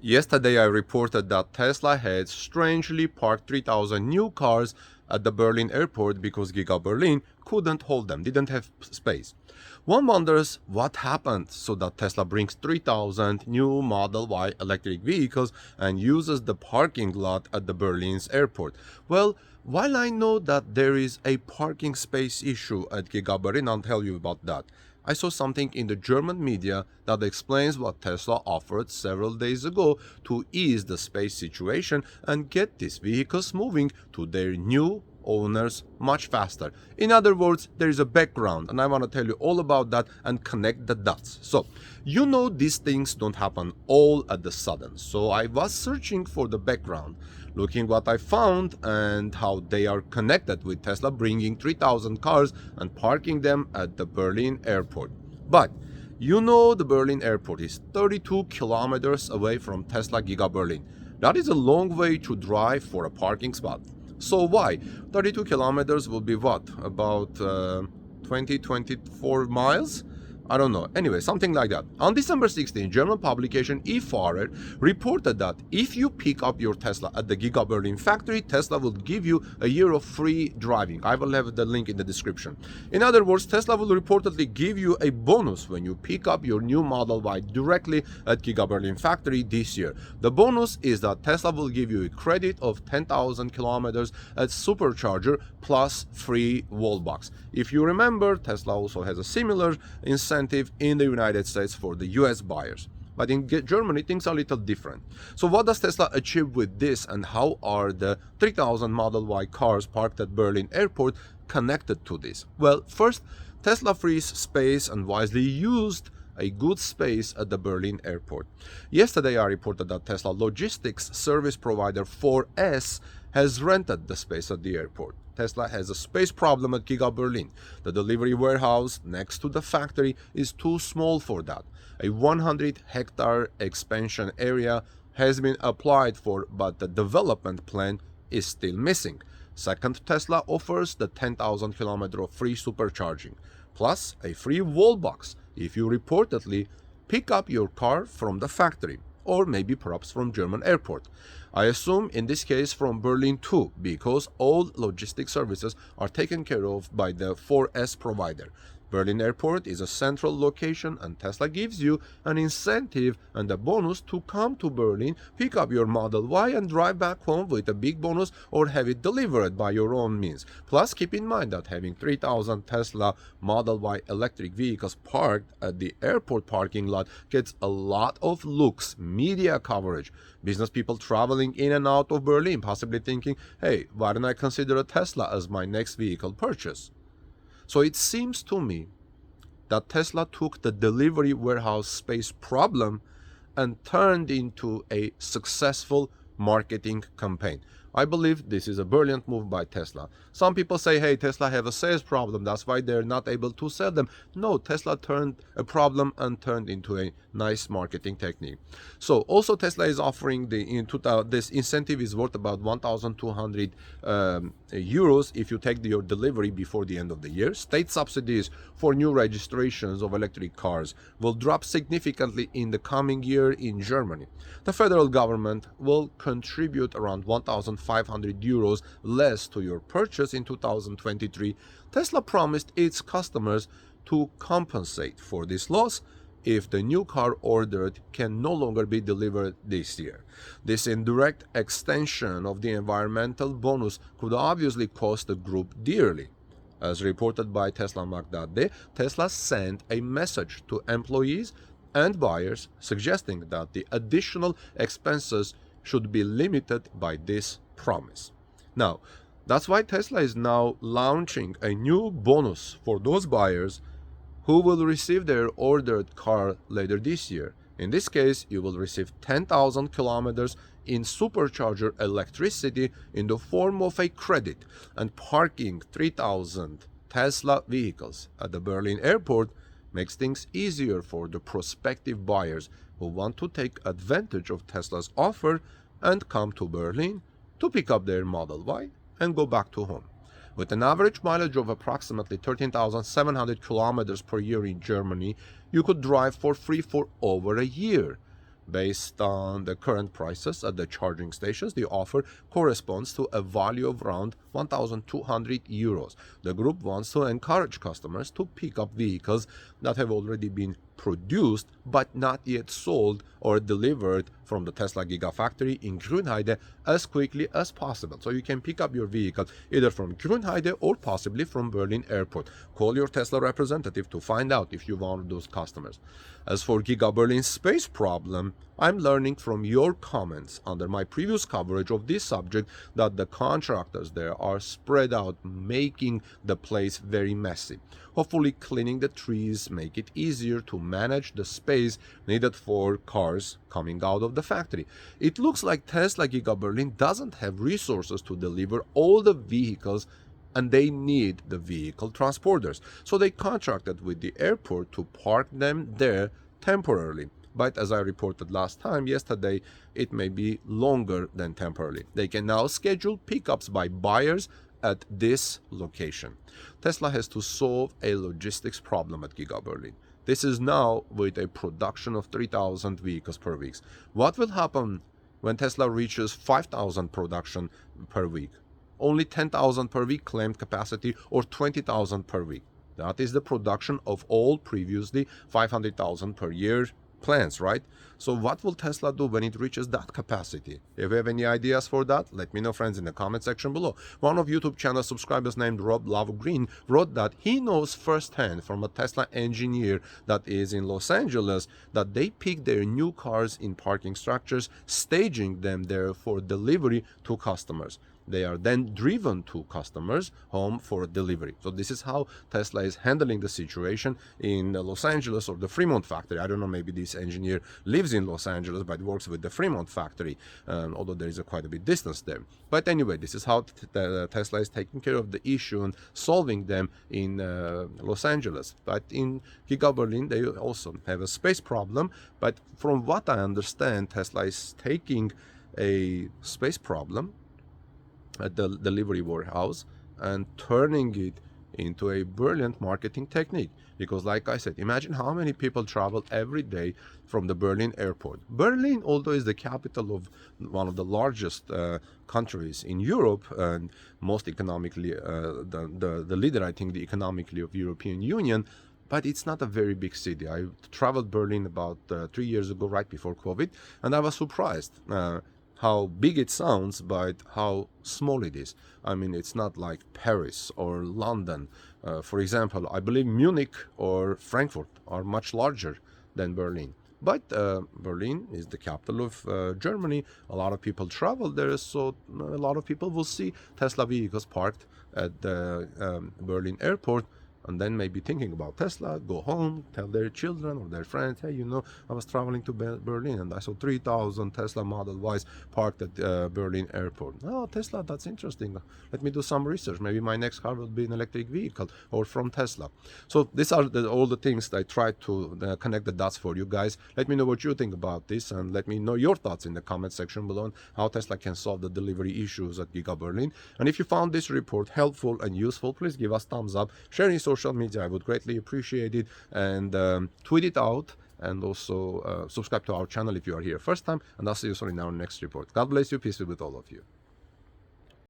Yesterday I reported that Tesla had strangely parked 3,000 new cars at the Berlin Airport because Giga Berlin couldn't hold them, didn't have space. One wonders what happened so that Tesla brings 3,000 new Model Y electric vehicles and uses the parking lot at the Berlin's airport. Well, while I know that there is a parking space issue at Giga Berlin, I'll tell you about that. I saw something in the German media that explains what Tesla offered several days ago to ease the space situation and get these vehicles moving to their new owners much faster. In other words, there is a background, and I want to tell you all about that and connect the dots. So, you know, these things don't happen all at the sudden. So I was searching for the background, looking what I found and how they are connected with Tesla bringing 3,000 cars and parking them at the Berlin airport. But you know, the Berlin airport is 32 kilometers away from Tesla Giga Berlin. That is a long way to drive for a parking spot. So why? 32 kilometers will be what? About 24 miles? I don't know. Anyway, something like that. On December 16, German publication eFahrer reported that if you pick up your Tesla at the Giga Berlin factory, Tesla will give you a year of free driving. I will have the link in the description. In other words, Tesla will reportedly give you a bonus when you pick up your new Model Y directly at Giga Berlin factory this year. The bonus is that Tesla will give you a credit of 10,000 kilometers at supercharger plus free wall box. If you remember, Tesla also has a similar incentive in the United States for the US buyers. But in Germany, things are a little different. So what does Tesla achieve with this, and how are the 3,000 Model Y cars parked at Berlin Airport connected to this? Well, first, Tesla frees space and wisely used a good space at the Berlin airport. Yesterday I reported that Tesla logistics service provider 4S has rented the space at the airport. Tesla has a space problem at Giga Berlin. The delivery warehouse next to the factory is too small for that. A 100-hectare expansion area has been applied for, but the development plan is still missing. Second, Tesla offers the 10,000 km of free supercharging, plus a free wall box if you reportedly pick up your car from the factory, or maybe perhaps from German airport. I assume in this case from Berlin too, because all logistic services are taken care of by the 4S provider. Berlin Airport is a central location, and Tesla gives you an incentive and a bonus to come to Berlin, pick up your Model Y and drive back home with a big bonus, or have it delivered by your own means. Plus, keep in mind that having 3,000 Tesla Model Y electric vehicles parked at the airport parking lot gets a lot of looks, media coverage, business people traveling in and out of Berlin possibly thinking, hey, why don't I consider a Tesla as my next vehicle purchase? So it seems to me that Tesla took the delivery warehouse space problem and turned into a successful marketing campaign. I believe this is a brilliant move by Tesla. Some people say, hey, Tesla have a sales problem, that's why they're not able to sell them. No, Tesla turned a problem and turned into a nice marketing technique. So also Tesla is offering this incentive is worth about 1,200 euros if you take your delivery before the end of the year. State subsidies for new registrations of electric cars will drop significantly in the coming year in Germany. The federal government will contribute around 1,500 euros less to your purchase in 2023. Tesla promised its customers to compensate for this loss if the new car ordered can no longer be delivered this year. This indirect extension of the environmental bonus could obviously cost the group dearly. As reported by Tesla Mag.de, Tesla sent a message to employees and buyers suggesting that the additional expenses should be limited by this promise. Now, that's why Tesla is now launching a new bonus for those buyers who will receive their ordered car later this year. In this case, you will receive 10,000 kilometers in supercharger electricity in the form of a credit, and parking 3,000 Tesla vehicles at the Berlin airport makes things easier for the prospective buyers who want to take advantage of Tesla's offer and come to Berlin to pick up their Model Y and go back to home. With an average mileage of approximately 13,700 kilometers per year in Germany, you could drive for free for over a year. Based on the current prices at the charging stations, the offer corresponds to a value of around 1,200 euros. The group wants to encourage customers to pick up vehicles that have already been produced but not yet sold or delivered from the Tesla Gigafactory in Grünheide as quickly as possible. So you can pick up your vehicle either from Grünheide or possibly from Berlin Airport. Call your Tesla representative to find out if you want those customers. As for Giga Berlin's space problem, I'm learning from your comments under my previous coverage of this subject that the contractors there are spread out, making the place very messy. Hopefully cleaning the trees make it easier to manage the space needed for cars coming out of the factory. It looks like Tesla Giga Berlin doesn't have resources to deliver all the vehicles, and they need the vehicle transporters. So they contracted with the airport to park them there temporarily. But as I reported yesterday, it may be longer than temporarily. They can now schedule pickups by buyers at this location. Tesla has to solve a logistics problem at Giga Berlin. This is now with a production of 3,000 vehicles per week. What will happen when Tesla reaches 5,000 production per week? Only 10,000 per week claimed capacity, or 20,000 per week. That is the production of all previously 500,000 per year plans, right? So what will Tesla do when it reaches that capacity? If you have any ideas for that, let me know, friends, in the comment section below. One of YouTube channel subscribers named Rob Love Green wrote that he knows firsthand from a Tesla engineer that is in Los Angeles that they pick their new cars in parking structures, staging them there for delivery to customers. They are then driven to customers' home for delivery. So this is how Tesla is handling the situation in Los Angeles or the Fremont factory. I don't know, maybe this engineer lives in Los Angeles but works with the Fremont factory, although there is quite a bit distance there. But anyway, this is how Tesla is taking care of the issue and solving them in Los Angeles. But in Giga Berlin, they also have a space problem. But from what I understand, Tesla is taking a space problem at the delivery warehouse and turning it into a brilliant marketing technique. Because like I said, imagine how many people travel every day from the Berlin Airport. Berlin, although is the capital of one of the largest countries in Europe and most economically, the leader, I think, the economically of European Union, but it's not a very big city. I traveled Berlin about 3 years ago, right before COVID, and I was surprised how big it sounds, but how small it is. I mean, it's not like Paris or London. For example, I believe Munich or Frankfurt are much larger than Berlin. But Berlin is the capital of Germany. A lot of people travel there, so a lot of people will see Tesla vehicles parked at the Berlin Airport, and then maybe thinking about Tesla, go home, tell their children or their friends, hey, you know, I was traveling to Berlin and I saw 3,000 Tesla Model Ys parked at Berlin Airport. Oh, Tesla, that's interesting. Let me do some research. Maybe my next car will be an electric vehicle or from Tesla. So these are all the things that I try to connect the dots for you guys. Let me know what you think about this, and let me know your thoughts in the comment section below on how Tesla can solve the delivery issues at Giga Berlin. And if you found this report helpful and useful, please give us thumbs up, share in social media. I would greatly appreciate it, and tweet it out, and also subscribe to our channel if you are here first time, and I'll see you soon in our next report. God bless you. Peace be with all of you.